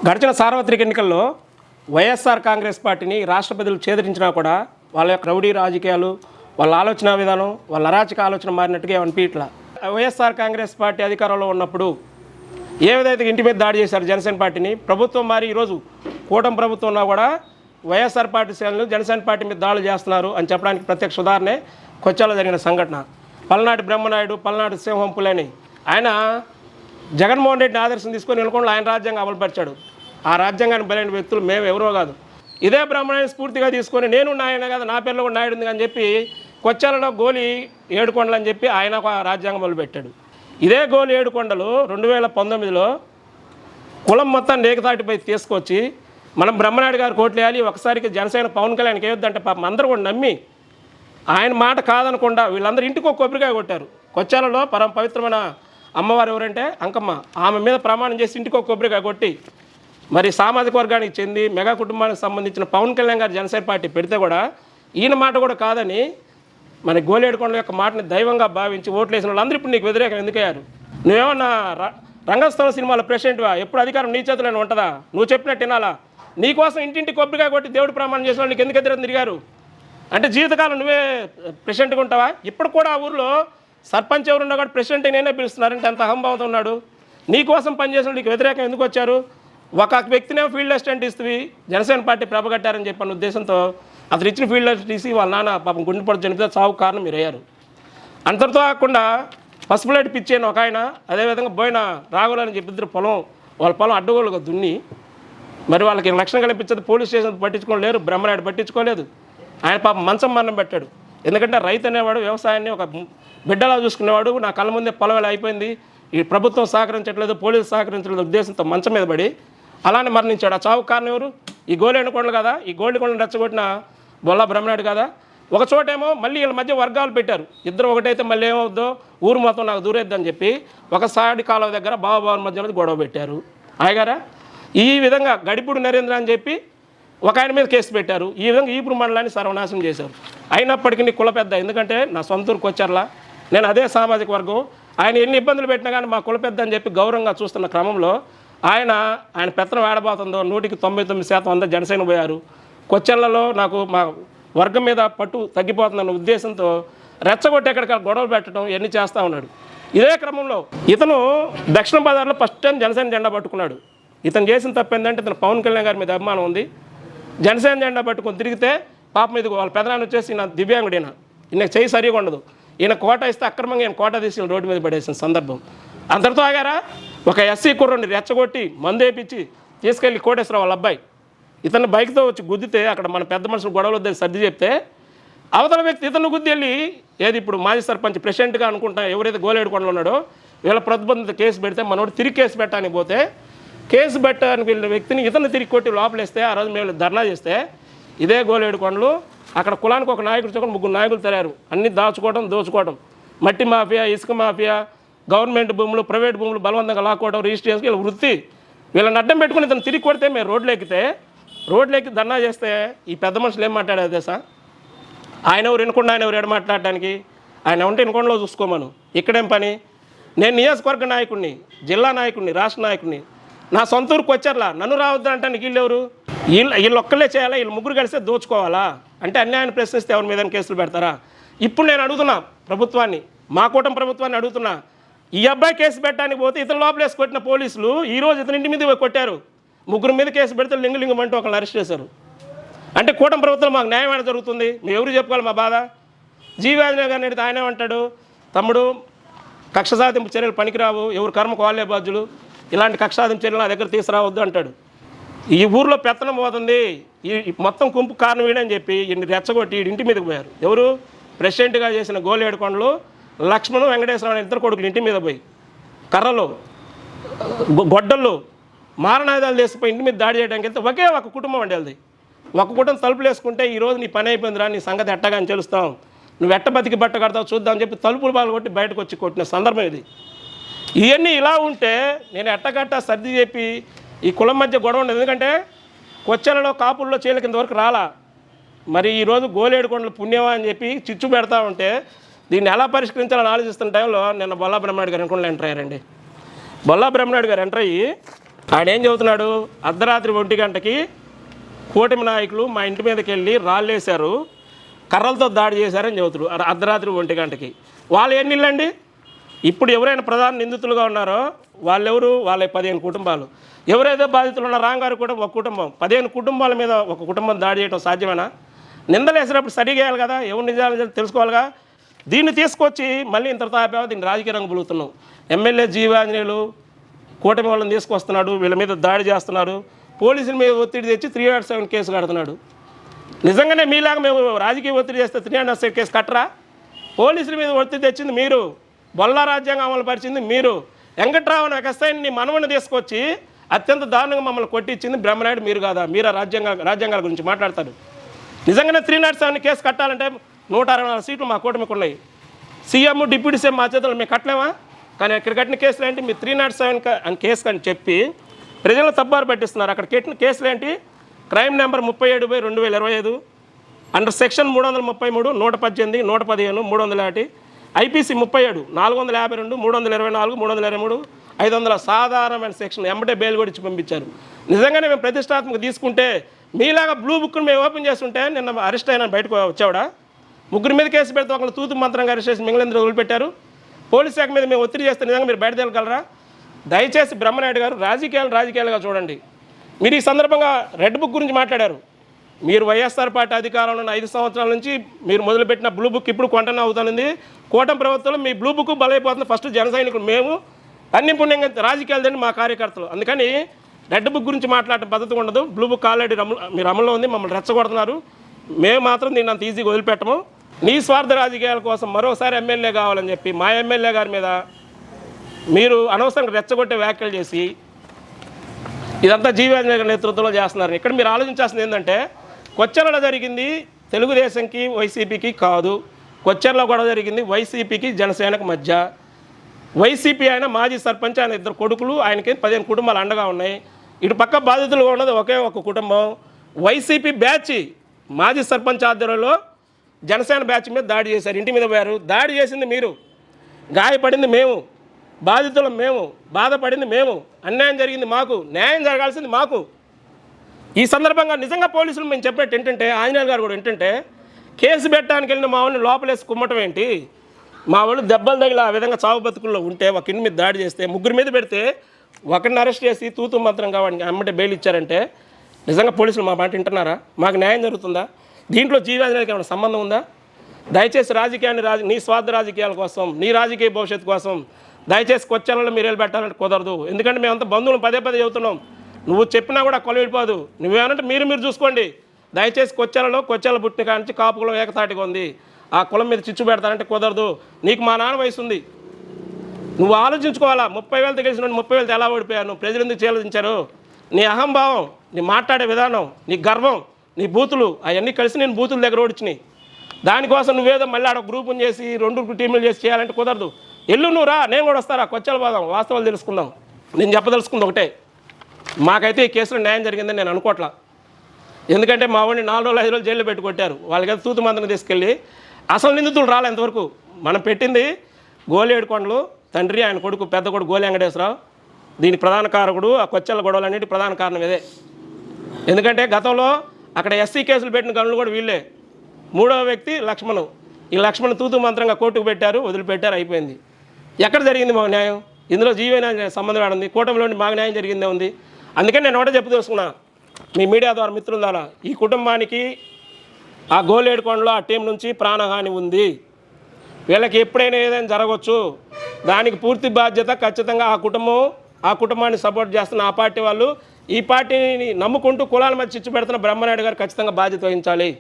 గడిచిన సార్వత్రిక ఎన్నికల్లో వైఎస్ఆర్ కాంగ్రెస్ పార్టీని రాష్ట్ర ప్రజలు చేదరించినా కూడా వాళ్ళ యొక్క రౌడీ రాజకీయాలు, వాళ్ళ ఆలోచన విధానం, వాళ్ళ అరాచక ఆలోచన మారినట్టుగా అనిపించట్లా. వైఎస్ఆర్ కాంగ్రెస్ పార్టీ అధికారంలో ఉన్నప్పుడు ఏ విధంగా ఇంటి మీద దాడి చేశారు జనసేన పార్టీని, ప్రభుత్వం మారి ఈరోజు కూటమి ప్రభుత్వం ఉన్నా కూడా వైఎస్ఆర్ పార్టీ శ్రేణులు జనసేన పార్టీ మీద దాడులు చేస్తున్నారు అని చెప్పడానికి ప్రత్యక్ష ఉదాహరణే కొచ్చాలో జరిగిన సంఘటన. పల్నాటి బ్రహ్మనాయుడు, పల్నాటి సింహంపులని ఆయన జగన్మోహన్ రెడ్డిని ఆదర్శం తీసుకొని నిలకుండా ఆయన రాజ్యాంగం అమలుపరిచాడు. ఆ రాజ్యాంగాన్ని బలైన వ్యక్తులు మేము ఎవరో కాదు. ఇదే బ్రహ్మనాయుడు స్ఫూర్తిగా తీసుకొని నేను నాయన కదా, నా పేరులో కూడా నాయుడు ఉంది అని చెప్పి కొచ్చాలలో గోలి ఏడుకొండలు అని చెప్పి ఆయన ఒక రాజ్యాంగం మొదలుపెట్టాడు. ఇదే గోలి ఏడుకొండలు 2019లో కులం మొత్తాన్ని ఏకతాటిపై తీసుకొచ్చి మనం బ్రహ్మనాయుడు గారు కోట్లు వేయాలి, ఒకసారికి జనసేన పవన్ కళ్యాణ్కి వేయొద్దంటే పాపం అందరూ కూడా నమ్మి ఆయన మాట కాదనకుండా వీళ్ళందరూ ఇంటికి ఒక కొబ్బరికాయ కొట్టారు. కొచ్చాలలో పరమ పవిత్రమైన అమ్మవారు ఎవరంటే అంకమ్మ, ఆమె మీద ప్రమాణం చేసి ఇంటికి ఒక కొబ్బరికాయ కొట్టి మరి సామాజిక వర్గానికి చెంది మెగా కుటుంబానికి సంబంధించిన పవన్ కళ్యాణ్ గారు జనసేన పార్టీ పెడితే కూడా ఈయన మాట కూడా కాదని మన గోలేడుకొండల యొక్క మాటని దైవంగా భావించి ఓట్లు వేసిన వాళ్ళందరూ ఇప్పుడు నీకు వ్యతిరేకం ఎందుకయ్యారు? నువ్వేమన్నా రంగస్థలం సినిమాలో ప్రెసిడెంట్వా? ఎప్పుడు అధికారం నీ చేతిలోనే ఉంటుందా? నువ్వు చెప్పినట్టు వినాలా? నీకోసం ఇంటింటి కొబ్బరికాయ కొట్టి దేవుడు ప్రమాణం చేసిన వాళ్ళు నీకు ఎందుకు ఎదురు తిరిగారు? అంటే జీవితకాలం నువ్వే ప్రెసిడెంట్గా ఉంటావా? ఇప్పుడు కూడా ఆ ఊరిలో సర్పంచ్ ఎవరున్నా కూడా ప్రెసిడెంట్ నేనే పిలుస్తున్నారంటే అంత అహంభావంతో ఉన్నాడు. నీకోసం పనిచేసిన నీకు వ్యతిరేకం ఎందుకు వచ్చారు? ఒక వ్యక్తినే ఫీల్డ్ అసిస్టెంట్ ఇస్తుంది జనసేన పార్టీ ప్రభగట్టారని చెప్పిన ఉద్దేశంతో అతను ఇచ్చిన ఫీల్డ్ అసిస్టెంట్ తీసి వాళ్ళ నాన్న పాపం గుండెపోటు చనిపోతే చావు కారణం మీరు అయ్యారు. అంతటితో కాకుండా పసుపులేటి పిచ్చేను ఒక ఆయన, అదేవిధంగా పోయిన రాఘులు అని చెప్పి ఇద్దరు వాళ్ళ పొలం అడ్డగోలుగా దున్ని మరి వాళ్ళకి రక్షణ కల్పించదు. పోలీస్ స్టేషన్ పట్టించుకోలేరు, బ్రహ్మనాయుడు పట్టించుకోలేదు. ఆయన పాపం మంచం మరణం పెట్టాడు. ఎందుకంటే రైతు అనేవాడు వ్యవసాయాన్ని ఒక బిడ్డలా చూసుకునేవాడు. నా కళ్ళ ముందే పొలం అయిపోయింది, ఈ ప్రభుత్వం సహకరించట్లేదు, పోలీసు సహకరించలేదు ఉద్దేశంతో మంచం మీద పడి అలానే మరణించాడు. ఆ చావుకు కారణం ఎవరు? ఈ గోలేడుకొండలు కదా, ఈ గోల్కొండలు రెచ్చగొట్టిన బొల్లా బ్రహ్మనాయుడు కదా. ఒక చోటేమో మళ్ళీ వీళ్ళ మధ్య వర్గాలు పెట్టారు. ఇద్దరు ఒకటైతే మళ్ళీ ఏమవుద్దో ఊరు మొత్తం నాకు దూరేద్దని చెప్పి ఒక సాడి కాలువ దగ్గర బావబావల మధ్యలో గొడవ పెట్టారు. ఆయగారా ఈ విధంగా గడిపుడు నరేంద్ర అని చెప్పి ఒక ఆయన మీద కేసు పెట్టారు. ఈ విధంగా ఈపురు మండలాన్ని సర్వనాశనం చేశారు. అయినప్పటికీ నీ కుల పెద్ద, ఎందుకంటే నా సొంత ఊరికి వచ్చారులా, నేను అదే సామాజిక వర్గం. ఆయన ఎన్ని ఇబ్బందులు పెట్టినా కానీ మా కుల పెద్ద అని చెప్పి గౌరవంగా చూస్తున్న క్రమంలో ఆయన పెత్తనం ఏడబోతుందో 99% అందరూ జనసేన పోయారు. కొచ్చెళ్లలో నాకు మా వర్గం మీద పట్టు తగ్గిపోతుందన్న ఉద్దేశంతో రెచ్చగొట్టి ఎక్కడికి గొడవలు పెట్టడం ఇవన్నీ చేస్తూ ఉన్నాడు. ఇదే క్రమంలో ఇతను దక్షిణ బజార్లో ఫస్ట్ టైం జనసేన జెండా పట్టుకున్నాడు. ఇతను చేసిన తప్పు ఏంటంటే ఇతను పవన్ కళ్యాణ్ గారి మీద అభిమానం ఉంది. జనసేన జెండా పట్టుకొని తిరిగితే పాపం మీద వాళ్ళ పెదనాన్ని వచ్చేసి నా దివ్యాంగుడు, ఈయన చేయి సరిగా ఉండదు, ఈయన కోట ఇస్తే అక్రమంగా ఈయన కోట తీసి రోడ్డు మీద పడేసిన సందర్భం. అందరితో ఆగారా? ఒక ఎస్సీ కుర్రని రెచ్చగొట్టి మందు వేపించి తీసుకెళ్ళి కోటేశ్వర వాళ్ళ అబ్బాయి ఇతను బైక్తో వచ్చి గుద్దితే అక్కడ మన పెద్ద మనుషులు గొడవలు వద్దని సర్ది చెప్తే అవతల వ్యక్తి ఇతను గుద్ది వెళ్ళి ఏది ఇప్పుడు మాజీ సర్పంచ్ ప్రెసిడెంట్గా అనుకుంటా ఎవరైతే గోలేడుకొండలో ఉన్నాడో వీళ్ళ ప్రతిబంధిత కేసు పెడితే మనోడు తిరిగి కేసు పెట్టడానికి పోతే కేసు పెట్టడానికి వెళ్ళిన వ్యక్తిని ఇతను తిరిగి కొట్టి లోపలేస్తే ఆ రోజు మేము ధర్నా చేస్తే ఇదే గోలేడుకొండలు అక్కడ కులానికి ఒక నాయకుడు చొప్పున 3 నాయకులు తయారు. అన్నీ దోచుకోవడం, మట్టి మాఫియా, ఇసుక మాఫియా, గవర్నమెంట్ భూములు, ప్రైవేట్ భూములు బలవంతంగా లాక్కోవడం, రిజిస్ట్రేషన్ వీళ్ళ వృత్తి. వీళ్ళని అడ్డం పెట్టుకుని ఇతను తిరిగి కొడితే మేము రోడ్లెక్కి ధర్నా చేస్తే ఈ పెద్ద మనుషులు ఏం మాట్లాడారు తెలుసా? ఆయన ఎవరు వినకుండా ఆయన ఎవరు ఎడ మాట్లాడడానికి? ఆయన ఉంటే వినకుండా చూసుకోమను. ఇక్కడేం పని? నేను నియోజకవర్గ నాయకుడిని, జిల్లా నాయకుడిని, రాష్ట్ర నాయకుడిని. నా సొంత ఊరికి వచ్చారులా, నన్ను రావద్దు అంటానికి వీళ్ళెవరు? వీళ్ళు ఒక్కళ్ళే చేయాలా? వీళ్ళు ముగ్గురు కలిస్తే దోచుకోవాలా? అంటే అన్యాయాన్ని ప్రశ్నిస్తే ఎవరి మీద కేసులు పెడతారా? ఇప్పుడు నేను అడుగుతున్నా ప్రభుత్వాన్ని, మా కూటమి ప్రభుత్వాన్ని అడుగుతున్నా, ఈ అబ్బాయి కేసు పెట్టడానికి పోతే ఇతను లోపలేసి కొట్టిన పోలీసులు ఈరోజు ఇతని ఇంటి మీద కొట్టారు. 3 మీద కేసు పెడితే లింగలింగం అంటూ ఒకళ్ళు అరెస్ట్ చేశారు. అంటే కూటమి ప్రభుత్వం మాకు న్యాయం ఏమైనా జరుగుతుంది? మేము ఎవరు చెప్పుకోవాలి మా బాధ? జీవాంజనేయ గారిని అడిగితే ఆయన ఏమంటాడు? తమ్ముడు, కక్ష సాధింపు చర్యలు పనికిరావు, ఎవరు కర్మకు వాళ్ళే బాధ్యులు, ఇలాంటి కక్ష సాధింపు చర్యలు నా దగ్గర తీసుకురావద్దు అంటాడు. ఈ ఊర్లో పెత్తనం పోతుంది, ఈ మొత్తం కుంపు కారణం వీడని చెప్పి ఈయన్ని రెచ్చగొట్టి ఇంటి మీదకి పోయారు. ఎవరు? ప్రెసిడెంట్గా చేసిన గోలేడుకొండలు లక్ష్మణు వెంకటేశ్వర అనే 2 కొడుకులు ఇంటి మీద పోయి కర్రలు గొడ్డళ్ళు మారణాయుధాలు చేసిపోయి ఇంటి మీద దాడి చేయడానికి వెళ్తే ఒకే ఒక కుటుంబం అండి వాళ్ళది. ఒక కుటుంబం తలుపులు వేసుకుంటే ఈరోజు నీ పని అయిపోయిందిరా, నీ సంగతి ఎట్టగా అని తెలుస్తాం, నువ్వు ఎట్ట బతికి బట్ట కడతావు చూద్దామని చెప్పి తలుపులు బాలు కొట్టి బయటకు వచ్చి కొట్టిన సందర్భం ఇది. ఇవన్నీ ఇలా ఉంటే నేను ఎట్టగట్ట సర్ది చెప్పి ఈ కులం మధ్య గొడవ ఉండదు. ఎందుకంటే కొచ్చెలలో కాపుల్లో చీల కింద వరకు రాలా. మరి ఈరోజు గోలేడుకొండలు పుణ్యమా అని చెప్పి చిచ్చు పెడతా ఉంటే దీన్ని ఎలా పరిష్కరించాలని ఆలోచిస్తున్న టైంలో నిన్న బొల్లా బ్రహ్మనాయుడు గారు అనుకుండా ఎంటర్ అయ్యారండి. బొల్లా బ్రహ్మనాయుడు గారు ఎంటర్ అయ్యి ఆయన ఏం చెబుతున్నాడు, అర్ధరాత్రి 1 గంటకి కూటమి నాయకులు మా ఇంటి మీదకి వెళ్ళి రాళ్ళేశారు, కర్రలతో దాడి చేశారని చెబుతారు. అర్ధరాత్రి 1 గంటకి. వాళ్ళు ఎన్ని ఇళ్ళండి? ఇప్పుడు ఎవరైనా ప్రధాన నిందితులుగా ఉన్నారో వాళ్ళెవరు? వాళ్ళ 15 కుటుంబాలు. ఎవరైతే బాధితులు ఉన్నారో రాంగారు కూడా ఒక కుటుంబం. 15 కుటుంబాల మీద ఒక కుటుంబం దాడి చేయడం సాధ్యమేనా? నిందలు వేసినప్పుడు సరిగా వేయాలి కదా, ఎవరు నిజాలు తెలుసుకోవాలిగా. దీన్ని తీసుకొచ్చి మళ్ళీ ఇంత తాపేవా దీన్ని రాజకీయ రంగు బులుగుతున్నాం. ఎమ్మెల్యే జీవాంజనేయులు కూటమి వాళ్ళని తీసుకొస్తున్నాడు, వీళ్ళ మీద దాడి చేస్తున్నారు, పోలీసుల మీద ఒత్తిడి తెచ్చి 307 కేసు కడుతున్నాడు. నిజంగానే మీలాగా మేము రాజకీయ ఒత్తిడి చేస్తే 307 కేసు కట్టరా? పోలీసుల మీద ఒత్తిడి తెచ్చింది మీరు, బొల్లా రాజ్యాంగం అమలు పరిచింది మీరు. వెంకట్రావు ఎక్సైన్ని మనవని తీసుకొచ్చి అత్యంత దారుణంగా మమ్మల్ని కొట్టించింది బ్రహ్మనాయుడు మీరు కాదా? మీరా రాజ్యాంగాల గురించి మాట్లాడతారు. నిజంగానే 307 కేసు కట్టాలంటే 164 సీట్లు మా కూటమికి ఉన్నాయి. సీఎం డిప్యూటీ సీఎం మా చేతుల్లో మేము కట్టలేమా? కానీ ఇక్కడ కట్టిన కేసులు ఏంటి? మీరు 307 అని కేసు అని చెప్పి ప్రజలను తప్పారు పట్టిస్తున్నారు. అక్కడ కట్టిన కేసులు ఏంటి? Crime number 37/2025 under section 333, 118, 115, 301, IPC 37, 452, 324, 323, 500 సాధారణమైన సెక్షన్ ఎంబటే బెయిల్ కూడా ఇచ్చి పంపించారు. నిజంగానే మేము ప్రతిష్టాత్మక తీసుకుంటే మీలాగా బ్లూ బుక్ను మేము ఓపెన్ చేస్తుంటే నిన్న అరెస్ట్ అయినా బయటకు వచ్చావుడా? 3 మీద కేసు పెడితే ఒకళ్ళు తూతు మంత్రంగా అరెస్ట్ చేసి మిగిలిన వదిలిపెట్టారు. పోలీస్ శాఖ మీద మేము ఒత్తిడి చేస్తే నిజంగా మీరు బయట తేలగలరా? దయచేసి బ్రహ్మనాయుడు గారు రాజకీయాలుగా చూడండి. మీరు ఈ సందర్భంగా రెడ్ బుక్ గురించి మాట్లాడారు. మీరు వైఎస్ఆర్ పార్టీ అధికారంలో ఉన్న 5 సంవత్సరాల నుంచి మీరు మొదలుపెట్టిన బ్లూ బుక్ ఇప్పుడు కొంటనే అవుతుంది. కూటమి ప్రభుత్వంలో మీ బ్లూ బుక్ బలైపోతుంది. ఫస్ట్ జన సైనికులు మేము, అన్ని పుణ్యంగా రాజకీయాలు తండి మా కార్యకర్తలు. అందుకని రెడ్ బుక్ గురించి మాట్లాడటం పద్ధతి ఉండదు. బ్లూ బుక్ ఆల్రెడీ మీరు అమల్లో ఉంది, మమ్మల్ని రెచ్చగొడుతున్నారు. మేము మాత్రం దీన్ని అంత ఈజీగా వదిలిపెట్టము. నీ స్వార్థ రాజకీయాల కోసం మరోసారి ఎమ్మెల్యే కావాలని చెప్పి మా ఎమ్మెల్యే గారి మీద మీరు అనవసరంగా రెచ్చగొట్టే వ్యాఖ్యలు చేసి ఇదంతా జీవాంజనేయ నేతృత్వంలో చేస్తున్నారు. ఇక్కడ మీరు ఆలోచించాల్సింది ఏంటంటే, కొచ్చెరలో జరిగింది తెలుగుదేశంకి వైసీపీకి కాదు, కొచ్చెరలో గొడవ జరిగింది వైసీపీకి జనసేనకు మధ్య. వైసీపీ ఆయన మాజీ సర్పంచ్, ఆయన 2 కొడుకులు, ఆయనకి 15 కుటుంబాలు అండగా ఉన్నాయి. ఇటు పక్క బాధితులుగా ఉన్నది ఒకే ఒక కుటుంబం. వైసీపీ బ్యాచ్ మాజీ సర్పంచ్ ఆధ్వర్యంలో జనసేన బ్యాచ్ మీద దాడి చేశారు, ఇంటి మీద పోయారు. దాడి చేసింది మీరు, గాయపడింది మేము, బాధితులం మేము, బాధపడింది మేము, అన్యాయం జరిగింది మాకు, న్యాయం జరగాల్సింది మాకు. ఈ సందర్భంగా నిజంగా పోలీసులు మేము చెప్పేట్టు ఏంటంటే, ఆంజనేయులు గారు కూడా ఏంటంటే, కేసు పెట్టడానికి వెళ్ళిన మా వాళ్ళని లోపలేసి కుమ్మటం ఏంటి? మా వాళ్ళు దెబ్బలు తగిలి ఆ విధంగా చావు బతుకుల్లో ఉంటే ఒక ఇంటి మీద దాడి చేస్తే 3 మీద పెడితే ఒకరిని అరెస్ట్ చేసి తూతు మంత్రంగా వాడిని అమ్మటే బెయిల్ ఇచ్చారంటే నిజంగా పోలీసులు మా మాట వింటున్నారా? మాకు న్యాయం జరుగుతుందా? దీంట్లో జీవాంజనేయులకి ఏమైనా సంబంధం ఉందా? దయచేసి రాజకీయాన్ని నీ స్వార్థ రాజకీయాల కోసం, నీ రాజకీయ భవిష్యత్తు కోసం దయచేసి కొచ్చెరలో మీరు వెళ్ళి పెట్టాలంటే కుదరదు. ఎందుకంటే మేమంతా బంధువులు పదే చెబుతున్నాం. నువ్వు చెప్పినా కూడా కొలవిడిపోదు. నువ్వేమంటే మీరు చూసుకోండి. దయచేసి కొచ్చెరలో పుట్టిన కాడి నుంచి కాపు కులం ఏకతాటిగా ఉంది. ఆ కులం మీద చిచ్చు పెడతానంటే కుదరదు. నీకు మా నాన్న వయసు ఉంది, నువ్వు ఆలోచించుకోవాలా. 30,000 గెలిచిన 30,000 ఎలా ఓడిపోయాను? ప్రజలు ఎందుకు చేలదించారు? నీ అహంభావం, నీ మాట్లాడే విధానం, నీ గర్వం, నీ బూతులు అవన్నీ కలిసి నేను బూతుల దగ్గర ఓడించినాయి. దానికోసం నువ్వేదో మళ్ళీ ఆడ గ్రూపుని చేసి 2 టీంలు చేసి చేయాలంటే కుదరదు. నువ్వు రా, నేను కూడా వస్తారా, కొచ్చెల పోదాం, వాస్తవాలు తెలుసుకుందాం. నేను చెప్పదలుచుకుంది ఒకటే, మాకైతే ఈ కేసులో న్యాయం జరిగిందని నేను అనుకోవట్లా. ఎందుకంటే మా వాడిని 4 రోజులు 5 రోజులు జైల్లో పెట్టి కొట్టారు. వాళ్ళకైతే తూతు మంత్రం తీసుకెళ్ళి అసలు నిందితులు రాలే ఇంతవరకు. మనం పెట్టింది గోలేడుకొండలు తండ్రి, ఆయన కొడుకు పెద్ద కొడుకు గోలి వెంకటేశ్వరరావు. దీని ప్రధాన కారకుడు, ఆ కొచ్చెల గొడవలన్నిటి ప్రధాన కారణం ఇదే. ఎందుకంటే గతంలో అక్కడ ఎస్సీ కేసులు పెట్టిన గనులు కూడా వీళ్ళే. 3వ వ్యక్తి లక్ష్మణ్. ఈ లక్ష్మణ్ తూతు మంత్రంగా కోర్టుకు పెట్టారు, వదిలిపెట్టారు, అయిపోయింది. ఎక్కడ జరిగింది మాకు న్యాయం? ఇందులో జీవన సంబంధం ఆడింది, కూటమిలోని మాకు న్యాయం జరిగిందే ఉంది. అందుకని నేను ఒకటే చెప్పు తెలుసుకున్నా, మీ మీడియా ద్వారా మిత్రుల ద్వారా, ఈ కుటుంబానికి ఆ గోలేడుకొండలో ఆ టీం నుంచి ప్రాణహాని ఉంది. వీళ్ళకి ఎప్పుడైనా ఏదైనా జరగవచ్చు. దానికి పూర్తి బాధ్యత ఖచ్చితంగా ఆ కుటుంబాన్ని సపోర్ట్ చేస్తున్న ఆ పార్టీ వాళ్ళు, ఈ పార్టీని నమ్ముకుంటూ కులాల మధ్య చిచ్చు పెడుతున్న బ్రహ్మనాయుడు గారు ఖచ్చితంగా బాధ్యత వహించాలి.